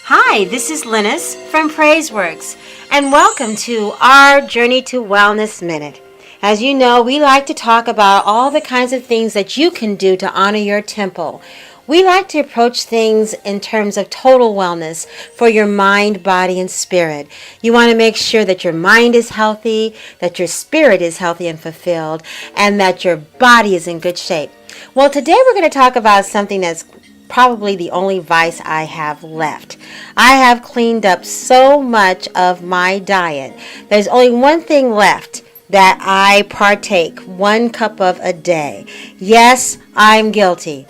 Hi, this is Linus from Praiseworks, and welcome to our Journey to Wellness Minute. As you know, we like to talk about all the kinds of things that you can do to honor your temple. We like to approach things in terms of total wellness for your mind, body, and spirit. You want to make sure that your mind is healthy, that your spirit is healthy and fulfilled, and that your body is in good shape. Well, today we're going to talk about something that's probably the only vice I have left. I have cleaned up so much of my diet. There's only one thing left that I partake 1 cup of a day. Yes, I'm guilty.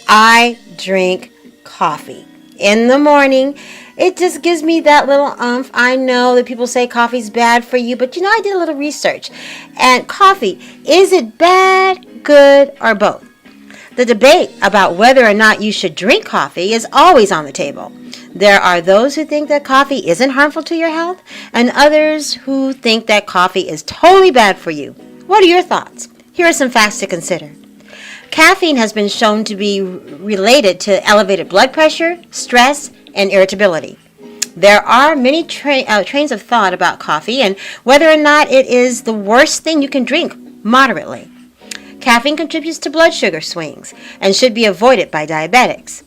I drink coffee in the morning. It just gives me that little umph. I know that people say coffee's bad for you, but I did a little research. And coffee, is it bad, good, or both? The debate about whether or not you should drink coffee is always on the table. There are those who think that coffee isn't harmful to your health, and others who think that coffee is totally bad for you. What are your thoughts? Here are some facts to consider. Caffeine has been shown to be related to elevated blood pressure, stress, and irritability. There are many trains of thought about coffee and whether or not it is the worst thing you can drink moderately. Caffeine contributes to blood sugar swings and should be avoided by diabetics.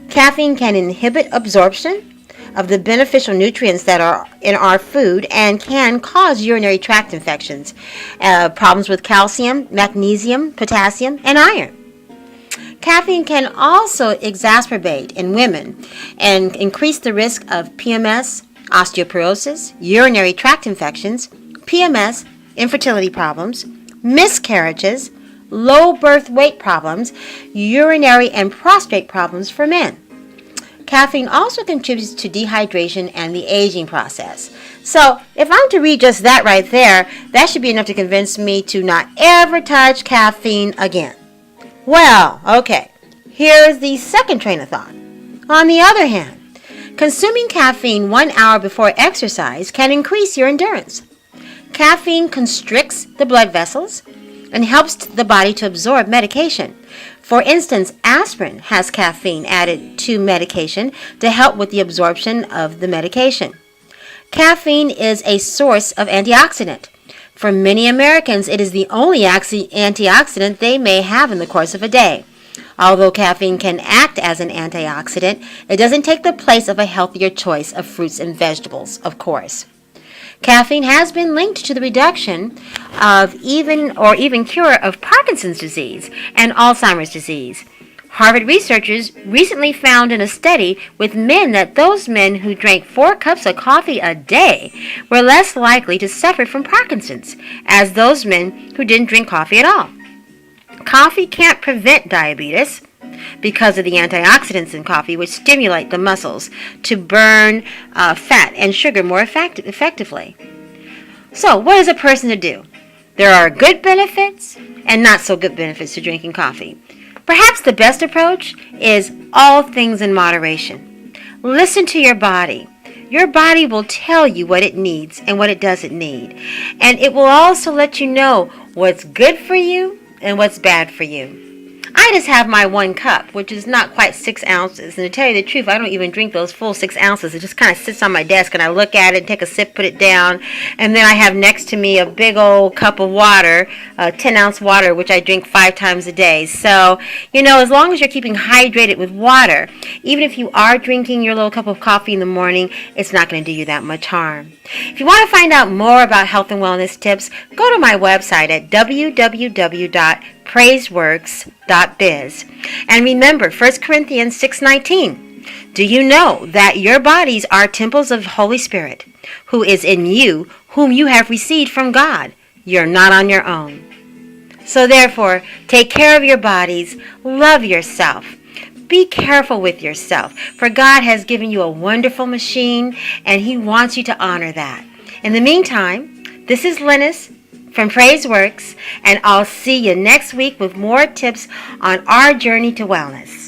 Caffeine can inhibit absorption of the beneficial nutrients that are in our food and can cause urinary tract infections, problems with calcium, magnesium, potassium, and iron. Caffeine can also exacerbate in women and increase the risk of PMS, osteoporosis, urinary tract infections, PMS, infertility problems, miscarriages, low birth weight problems, urinary and prostate problems for men. Caffeine also contributes to dehydration and the aging process. So if I'm to read just that right there, that should be enough to convince me to not ever touch caffeine again. Well, okay, here's the second train of thought. On the other hand, consuming caffeine 1 hour before exercise can increase your endurance. Caffeine constricts the blood vessels and helps the body to absorb medication. For instance, aspirin has caffeine added to medication to help with the absorption of the medication. Caffeine is a source of antioxidant. For many Americans, it is the only antioxidant they may have in the course of a day. Although caffeine can act as an antioxidant, it doesn't take the place of a healthier choice of fruits and vegetables, of course. Caffeine has been linked to the reduction of even cure of Parkinson's disease and Alzheimer's disease. Harvard researchers recently found in a study with men that those men who drank 4 cups of coffee a day were less likely to suffer from Parkinson's as those men who didn't drink coffee at all. Coffee can't prevent diabetes because of the antioxidants in coffee, which stimulate the muscles to burn fat and sugar more effectively. So, what is a person to do? There are good benefits and not so good benefits to drinking coffee. Perhaps the best approach is all things in moderation. Listen to your body. Your body will tell you what it needs and what it doesn't need. And it will also let you know what's good for you and what's bad for you. I just have my 1 cup, which is not quite 6 ounces. And to tell you the truth, I don't even drink those full 6 ounces. It just kind of sits on my desk and I look at it, take a sip, put it down. And then I have next to me a big old cup of water, 10-ounce water, which I drink 5 times a day. So, as long as you're keeping hydrated with water, even if you are drinking your little cup of coffee in the morning, it's not going to do you that much harm. If you want to find out more about health and wellness tips, go to my website at www.praiseworks.biz. And remember 1 Corinthians 6:19. Do you know that your bodies are temples of Holy Spirit, who is in you, whom you have received from God? You're not on your own. So therefore, take care of your bodies, love yourself. Be careful with yourself, for God has given you a wonderful machine, and He wants you to honor that. In the meantime, this is Linus from Praiseworks, and I'll see you next week with more tips on our journey to wellness.